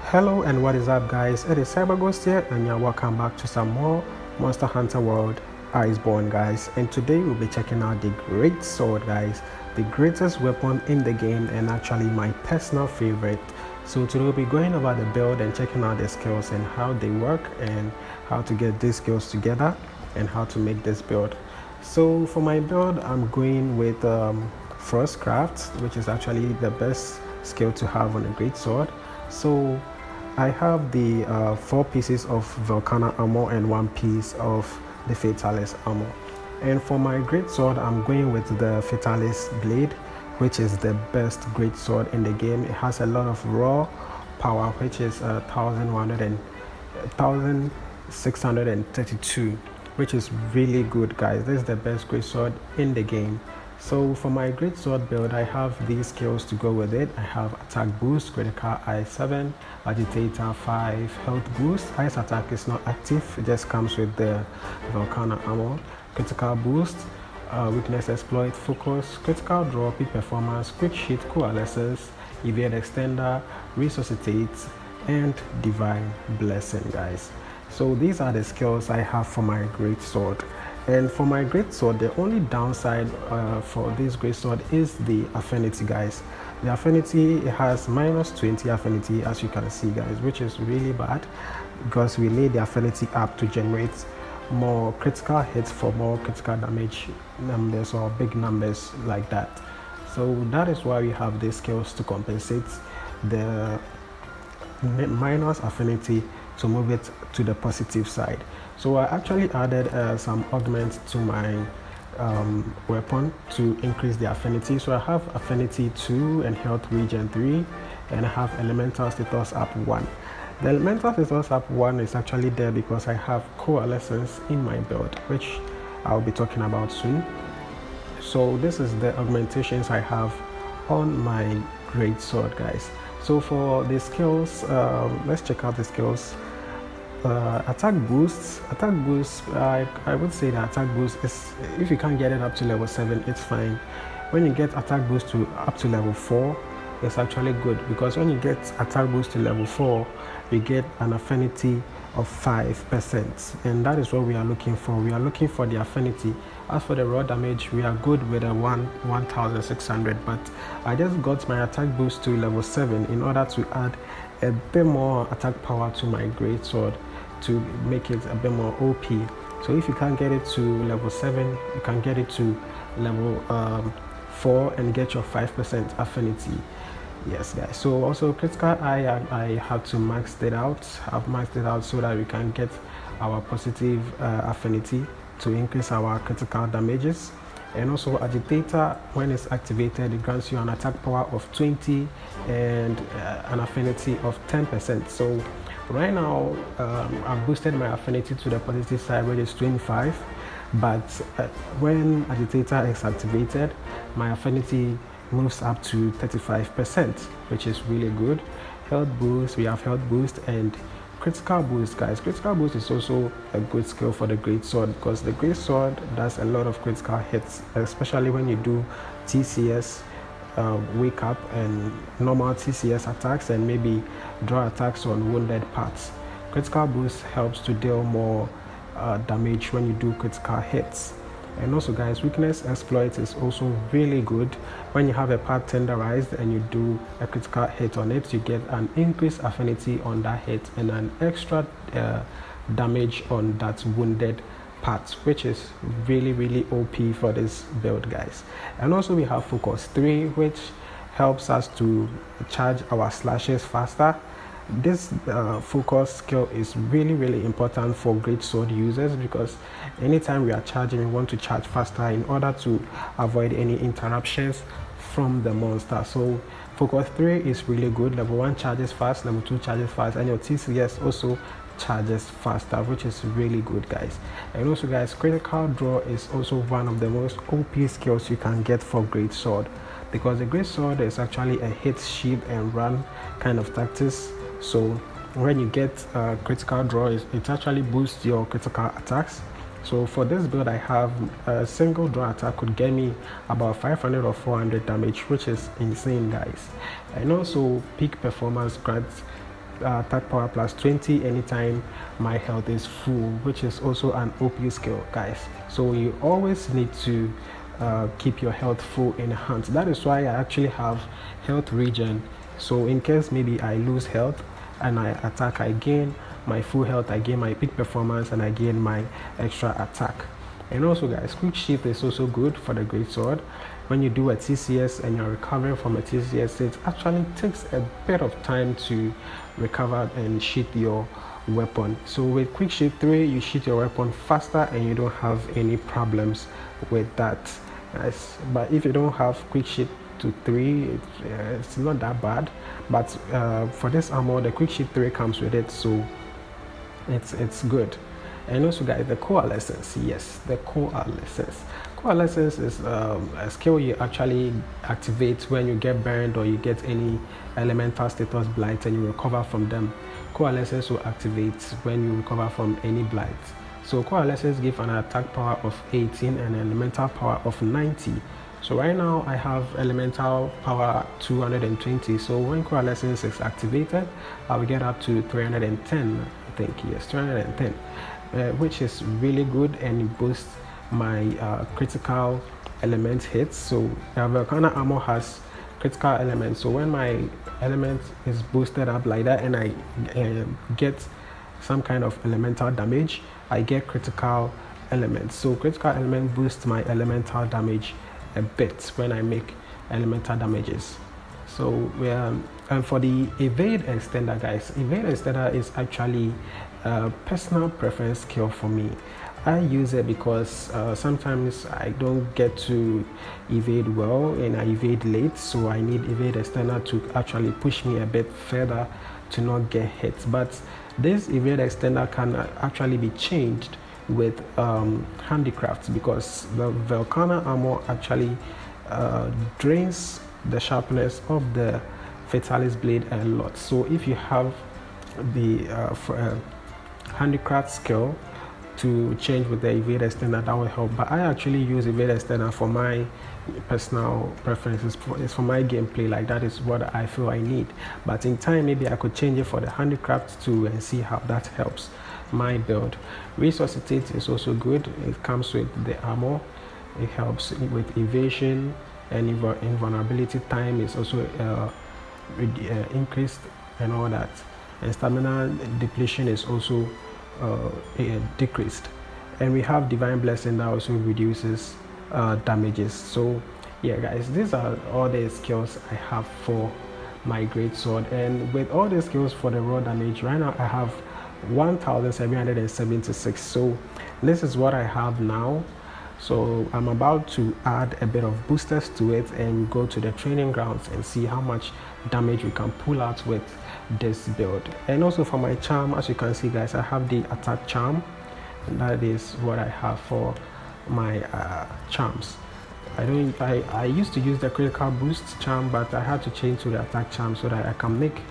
Hello and what is up, guys? It is CyberGhost here and you're welcome back to some more Monster Hunter World Iceborne, guys. And today we'll be checking out the Great Sword, guys, the greatest weapon in the game and actually my personal favorite. So today we'll be going over the build and checking out the skills and how they work and how to get these skills together and how to make this build. So for my build, I'm going with Frostcraft, which is actually the best skill to have on a Great Sword. So I have the 4 pieces of Volcana armor and 1 piece of the Fatalis armor. And for my great sword, I'm going with the Fatalis blade, which is the best great sword in the game. It has a lot of raw power, which is 1632, which is really good, guys. This is the best great sword in the game. So for my great sword build, I have these skills to go with it. I have attack boost, critical I7, agitator 5, health boost. Ice attack is not active, it just comes with the Volcana armor. Critical boost, weakness exploit, focus, critical draw, peak performance, quick hit, coalescence, evade extender, resuscitate, and divine blessing, guys. So these are the skills I have for my great sword. And for my great sword, the only downside for this great sword is the affinity, guys. The affinity, it has minus 20 affinity, as you can see, guys, which is really bad because we need the affinity up to generate more critical hits for more critical damage numbers or big numbers like that. So that is why we have these skills to compensate the minus affinity to move it to the positive side. So I actually added some augments to my weapon to increase the affinity. So I have affinity 2 and health regen 3, and I have elemental status up 1. The elemental status up 1 is actually there because I have coalescence in my build, which I'll be talking about soon. So this is the augmentations I have on my great sword, guys. So for the skills, let's check out the skills. Attack boost, I would say that attack boost is, if you can't get it up to level 7, it's fine. When you get attack boost to up to level 4, it's actually good, because when you get attack boost to level 4, you get an affinity of 5%, and that is what we are looking for. We are looking for the affinity. As for the raw damage, we are good with a 1600, but I just got my attack boost to level 7 in order to add a bit more attack power to my great sword to make it a bit more OP. So if you can't get it to level 7, you can get it to level 4 and get your 5% affinity. Yes, guys. So also critical I have to max it out. I've maxed it out so that we can get our positive affinity to increase our critical damages. And also agitator, when it's activated, it grants you an attack power of 20 and an affinity of 10%. So right now I've boosted my affinity to the positive side, which is 25, but when agitator is activated, my affinity moves up to 35%, which is really good. Health boost, we have health boost and critical boost, guys. Critical boost is also a good skill for the great sword because the great sword does a lot of critical hits, especially when you do TCS wake up and normal TCS attacks and maybe draw attacks on wounded parts. Critical boost helps to deal more damage when you do critical hits. And also, guys, weakness exploit is also really good. When you have a part tenderized and you do a critical hit on it, you get an increased affinity on that hit and an extra damage on that wounded part, which is really OP for this build, guys. And also we have focus 3, which helps us to charge our slashes faster. This focus skill is really important for great sword users because anytime we are charging, we want to charge faster in order to avoid any interruptions from the monster. So focus 3 is really good. Level 1 charges fast, level 2 charges fast, and your TCS also charges faster, which is really good, guys. And also, guys, critical draw is also one of the most OP skills you can get for great sword, because the great sword is actually a hit, shield and run kind of tactics. So when you get critical draw, it actually boosts your critical attacks. So for this build, I have a single draw attack could get me about 500 or 400 damage, which is insane, guys. And also peak performance grants attack power plus 20 anytime my health is full, which is also an OP skill, guys. So you always need to keep your health full in hand. That is why I actually have health regen. So in case maybe I lose health and I attack, I gain my full health, I gain my peak performance, and I gain my extra attack. And also, guys, quick shift is also good for the greatsword. When you do a TCS and you're recovering from a TCS, it actually takes a bit of time to recover and sheath your weapon. So with quick shift 3, you sheath your weapon faster and you don't have any problems with that. Yes. But if you don't have quick shift to 3, it's not that bad. But for this armor, the quick shift 3 comes with it, so it's good. And also, guys, the coalescence. Yes, the coalescence. Coalescence is a skill you actually activate when you get burned or you get any elemental status blight and you recover from them. Coalescence will activate when you recover from any blight. So coalescence gives an attack power of 18 and an elemental power of 90. So right now I have elemental power 220. So when coalescence is activated, I will get up to 310. I think, yes, 310. Which is really good, and it boosts my critical element hits. So Volcana armor has critical elements, so when my element is boosted up like that and I get some kind of elemental damage, I get critical elements. So critical element boosts my elemental damage a bit when I make elemental damages. So and for the evade extender, guys, evade extender is actually a personal preference skill for me. I use it because sometimes I don't get to evade well and I evade late, so I need evade extender to actually push me a bit further to not get hit. But this evade extender can actually be changed with handicrafts, because the Volcana armor actually drains the sharpness of the Fatalis blade a lot. So if you have the handicraft skill to change with the evade extender, that will help. But I actually use evade extender for my personal preferences. It's for my gameplay, like that is what I feel I need. But in time, maybe I could change it for the handicraft too and see how that helps my build. Resuscitate is also good. It comes with the armor. It helps with evasion, and invulnerability time is also increased and all that. And stamina depletion is also decreased. And we have divine blessing that also reduces damages. So yeah, guys, these are all the skills I have for my great sword. And with all the skills for the raw damage, right now I have 1776. So this is what I have now. So I'm about to add a bit of boosters to it and go to the training grounds and see how much damage we can pull out with this build. And also for my charm, as you can see, guys, I have the attack charm, and that is what I have for my charms. I used to use the critical boost charm, but I had to change to the attack charm so that I can make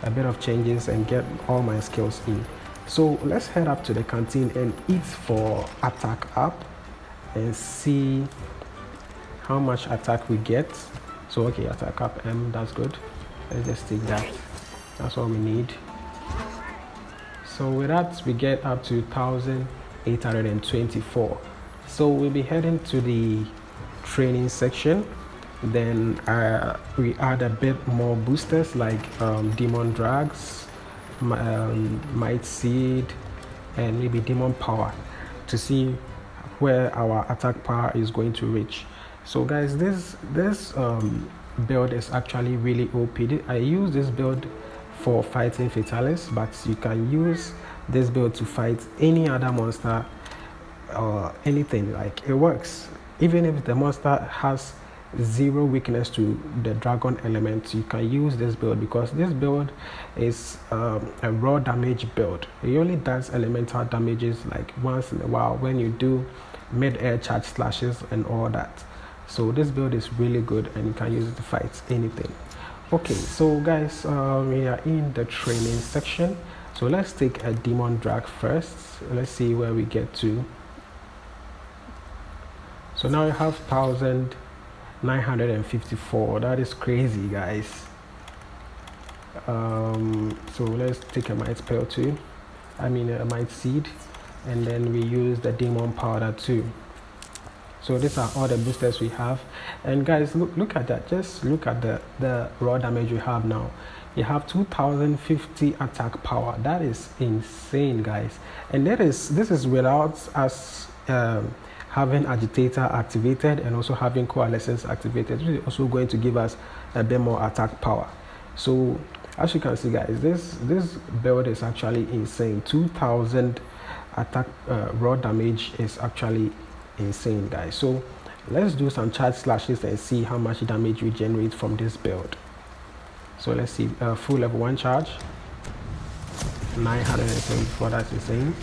a bit of changes and get all my skills in. So let's head up to the canteen and eat for attack up and see how much attack we get. So okay, attack up M, that's good. Let's just take that. That's all we need. So with that, we get up to 1824. So we'll be heading to the training section. Then we add a bit more boosters like demon drags, might seed, and maybe demon power to see where our attack power is going to reach. So guys, this build is actually really OP. I use this build for fighting Fatalis, but you can use this build to fight any other monster or anything. Like, it works. Even if the monster has zero weakness to the dragon element, you can use this build, because this build is a raw damage build. It only does elemental damages like once in a while when you do mid-air charge slashes and all that. So this build is really good and you can use it to fight anything. Okay, so guys, we are in the training section. So let's take a demon drag first. Let's see where we get to. So now we have 1954. That is crazy, guys. So let's take a might spell too. I mean a might seed, and then we use the demon powder too. So these are all the boosters we have. And guys, look at that. Just look at the raw damage we have now. You have 2050 attack power. That is insane, guys. And this is without us having agitator activated and also having coalescence activated, which is also going to give us a bit more attack power. So as you can see, guys, this build is actually insane. 2000 attack raw damage is actually insane, guys. So let's do some charge slashes and see how much damage we generate from this build. So let's see, full level 1 charge, 974, that's insane.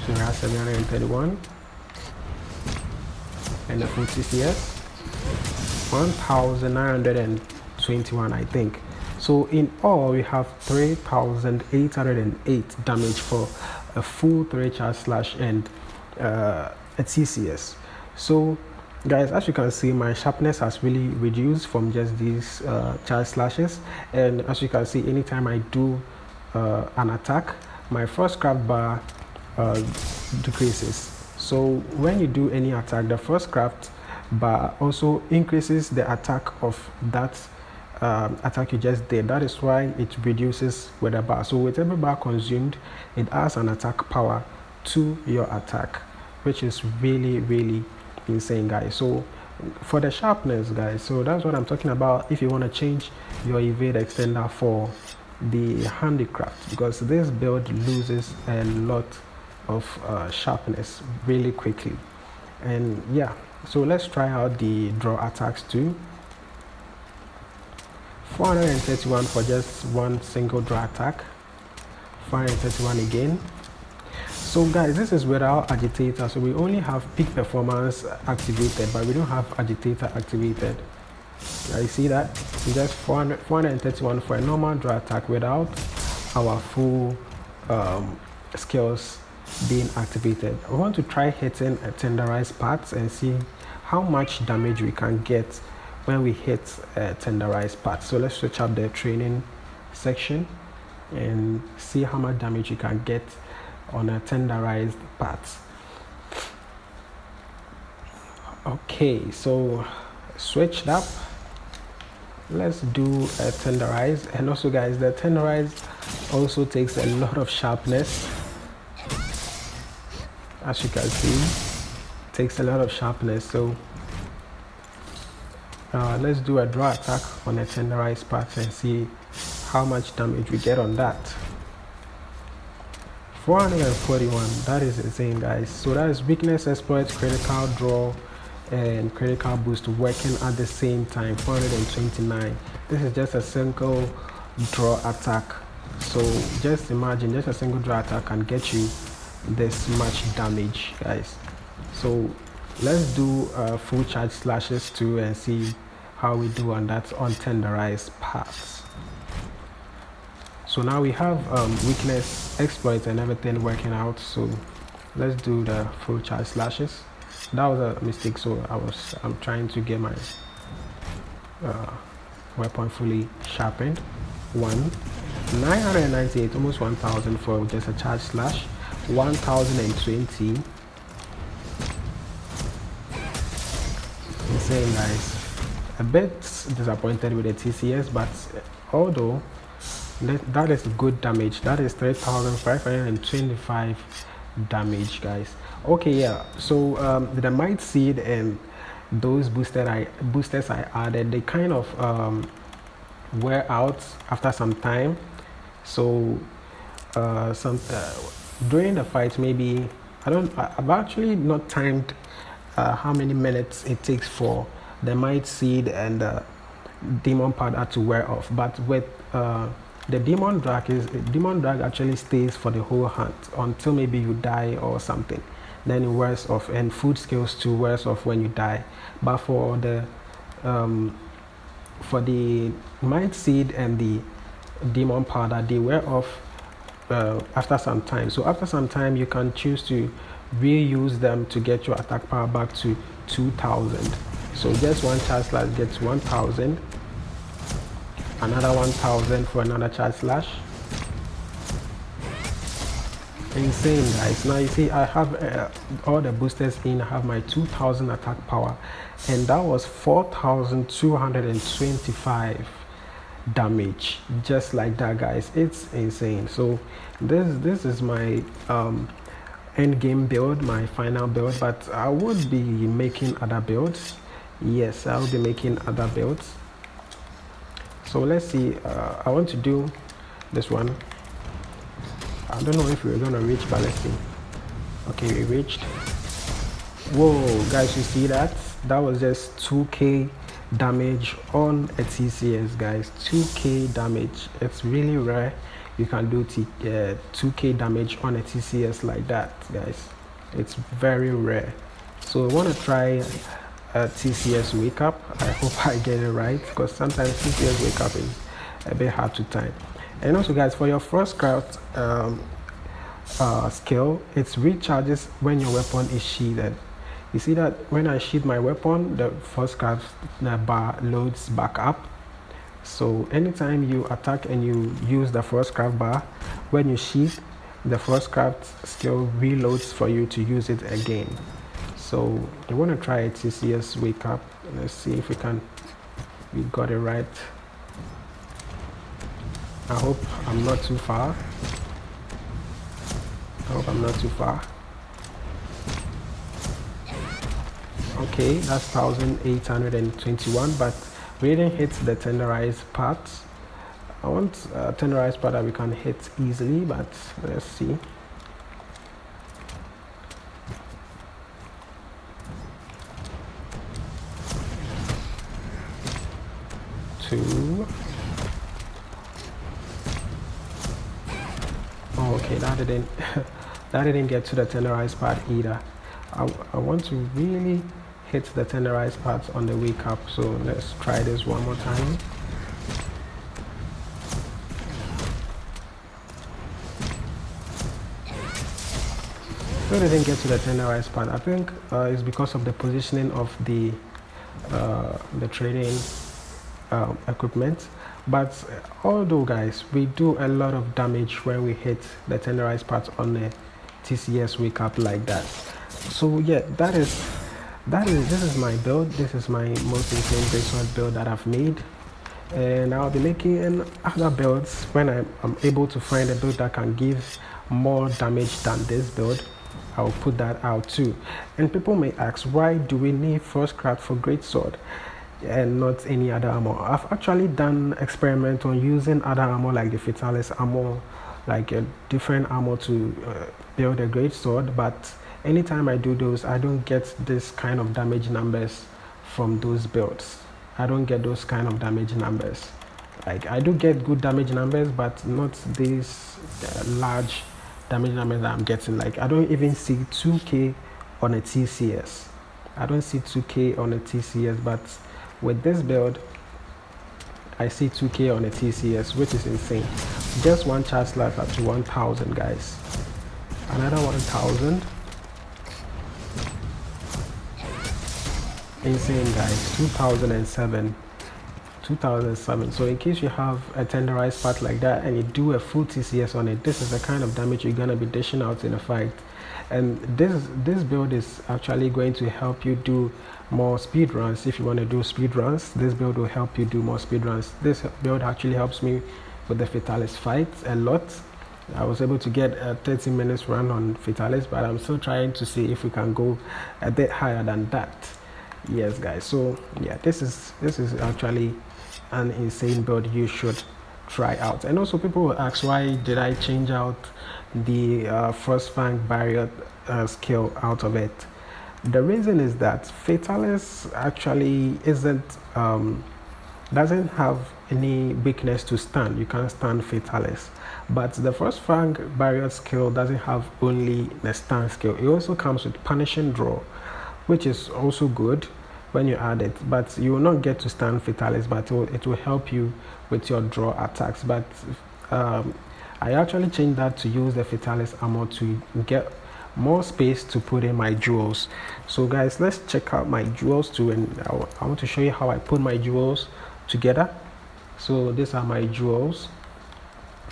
So we have 731, and the full TCS 1921, I think. So in all we have 3808 damage for a full 3 charge slash and a TCS. So guys, as you can see, my sharpness has really reduced from just these charge slashes, and as you can see, anytime I do an attack, my first craft bar decreases. So when you do any attack, the first craft bar also increases the attack of that attack you just did. That is why it reduces with a bar. So with every bar consumed, it adds an attack power to your attack, which is really insane, guys. So for the sharpness, guys, so that's what I'm talking about if you want to change your evade extender for the handicraft, because this build loses a lot of sharpness really quickly. And yeah, so let's try out the draw attacks too. 431 for just one single draw attack, 431 again. So guys, this is without agitator, so we only have peak performance activated, but we don't have agitator activated. You see that? Just 431 for a normal draw attack without our full skills being activated. I want to try hitting a tenderized parts and see how much damage we can get when we hit a tenderized part. So let's switch up the training section and see how much damage you can get on a tenderized part. Okay, so switched up. Let's do a tenderized, and also guys, the tenderized also takes a lot of sharpness. As you can see, it takes a lot of sharpness. So let's do a draw attack on a tenderized part and see how much damage we get on that. 441, that is insane, guys. So that is weakness, exploit, critical draw, and critical boost working at the same time. 429. This is just a single draw attack. So just imagine, just a single draw attack can get you this much damage, guys. So let's do full charge slashes too and see how we do on that on tenderized parts. So now we have weakness, exploits, and everything working out. So let's do the full charge slashes. That was a mistake, so I'm trying to get my weapon fully sharpened. 998, almost 1000 for just a charge slash. 1020. Insane, guys. A bit disappointed with the TCS, but although that is good damage. That is 3525 damage, guys. Okay, yeah. So the might seed and those boosters I added, they kind of wear out after some time. So during the fight, maybe I've actually not timed how many minutes it takes for the might seed and the demon powder to wear off. But with the demon drag actually stays for the whole hunt until maybe you die or something. Then it wears off, and food skills too wears off when you die. But for the might seed and the demon powder, they wear off after some time. So after some time, you can choose to reuse them to get your attack power back to 2000. So just one charge slash gets 1000, another 1000 for another charge slash. Insane, guys. Now you see I have all the boosters in. I have my 2000 attack power, and that was 4225 damage, just like that, guys. It's insane. So this is my end game build, my final build, but I would be making other builds. Yes, I'll be making other builds. So let's see. I want to do this one. I don't know if we're gonna reach, but let's see. Okay, we reached. Whoa, guys, you see that? That was just 2k damage on a TCS, guys. 2k damage. It's really rare you can do 2k damage on a TCS like that, guys. It's very rare. So I want to try a TCS wake up. I hope I get it right, because sometimes TCS wake up is a bit hard to time. And also, guys, for your first craft skill, it recharges when your weapon is shielded. You see that when I sheath my weapon, the first craft bar loads back up. So anytime you attack and you use the first craft bar, when you sheath, the first craft skill reloads for you to use it again. So you want to try a TCS wake up. Let's see if we got it right. I hope I'm not too far. Okay, that's 1821, but we didn't hit the tenderized part. I want a tenderized part that we can hit easily, but let's see. Two. Oh, okay, that didn't that didn't get to the tenderized part either. I want to really hit the tenderized parts on the wake up, so let's try this one more time. Still didn't get to the tenderized part. I think it's because of the positioning of the trading equipment. But although, guys, we do a lot of damage when we hit the tenderized parts on the TCS wake up like that. So yeah, this is my build. This is my most insane greatsword build that I've made, and I'll be making other builds when I'm able to find a build that can give more damage than this build. I'll put that out too. And people may ask, why do we need first craft for greatsword and not any other armor? I've actually done experiment on using other armor like the Fatalis armor, like a different armor to build a greatsword, but anytime I do those, I don't get this kind of damage numbers from those builds. I don't get those kind of damage numbers. Like, I do get good damage numbers, but not these large damage numbers that I'm getting. Like, I don't even see 2k on a TCS. I don't see 2k on a TCS, but with this build, I see 2k on a TCS, which is insane. Just one charge slash up to 1000, guys. Another 1000. Insane, guys. 2007. So in case you have a tenderized part like that and you do a full TCS on it, this is the kind of damage you're gonna be dishing out in a fight. And this build is actually going to help you do more speed runs. If you want to do speed runs, this build will help you do more speed runs. This build actually helps me with the Fatalis fight a lot. I was able to get a 30 minutes run on Fatalis, but I'm still trying to see if we can go a bit higher than that. Yes, guys. So yeah, this is actually an insane build you should try out. And also, people will ask, why did I change out the first fang barrier skill out of it? The reason is that Fatalis actually doesn't have any weakness to stun. You can't stun Fatalis, but the first fang barrier skill doesn't have only the stun skill. It also comes with punishing draw, which is also good when you add it, but you will not get to stun Fatalis, but it will help you with your draw attacks. But I actually changed that to use the Fatalis armor to get more space to put in my jewels. So guys, let's check out my jewels too, and I want to show you how I put my jewels together. So these are my jewels.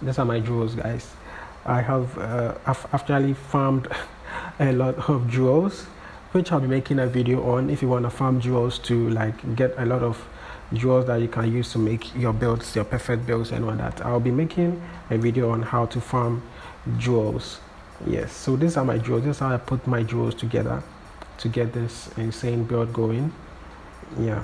These are my jewels, guys. I've actually farmed a lot of jewels, which I'll be making a video on. If you want to farm jewels to like get a lot of jewels that you can use to make your builds, your perfect builds and all that, I'll be making a video on how to farm jewels. Yes, so these are my jewels. This is how I put my jewels together to get this insane build going. Yeah.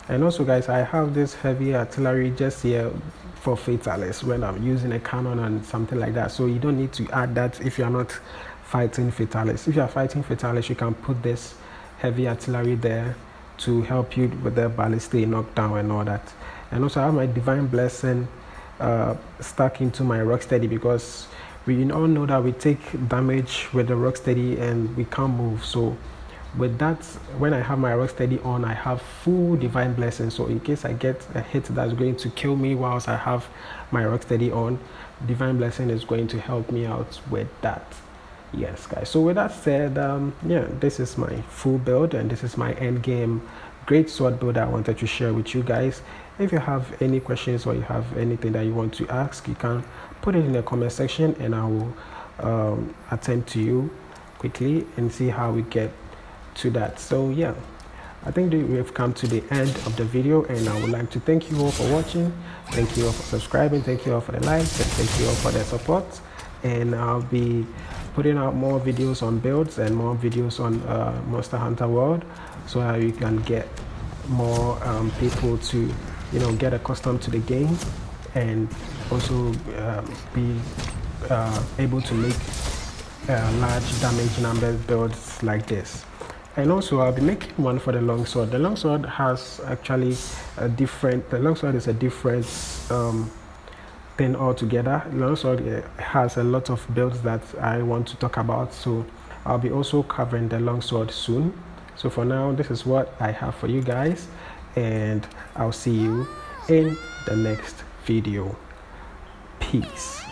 And also, guys, I have this heavy artillery just here for fatalists when I'm using a cannon and something like that. So you don't need to add that if you're not fighting fatalists. If you're fighting fatalists, you can put this heavy artillery there to help you with the ballistic knockdown and all that. And also I have my divine blessing stuck into my rocksteady, because we all know that we take damage with the rocksteady and we can't move. So with that, when I have my rocksteady on, I have full divine blessing. So in case I get a hit that's going to kill me whilst I have my rocksteady on, divine blessing is going to help me out with that. Yes, guys. So with that said, yeah, this is my full build and this is my end game great sword build I wanted to share with you guys. If you have any questions or you have anything that you want to ask, you can put it in the comment section and I will attend to you quickly and see how we get to that. So yeah, I think we have come to the end of the video, and I would like to thank you all for watching. Thank you all for subscribing. Thank you all for the likes, and thank you all for the support. And I'll be putting out more videos on builds and more videos on Monster Hunter World, so that you can get more people to, you know, get accustomed to the game and also be able to make large damage number builds like this. And also I'll be making one for the longsword. The longsword has actually a different, the longsword is a different thing altogether. The longsword has a lot of builds that I want to talk about, so I'll be also covering the longsword soon. So for now, this is what I have for you guys, and I'll see you in the next video. Peace.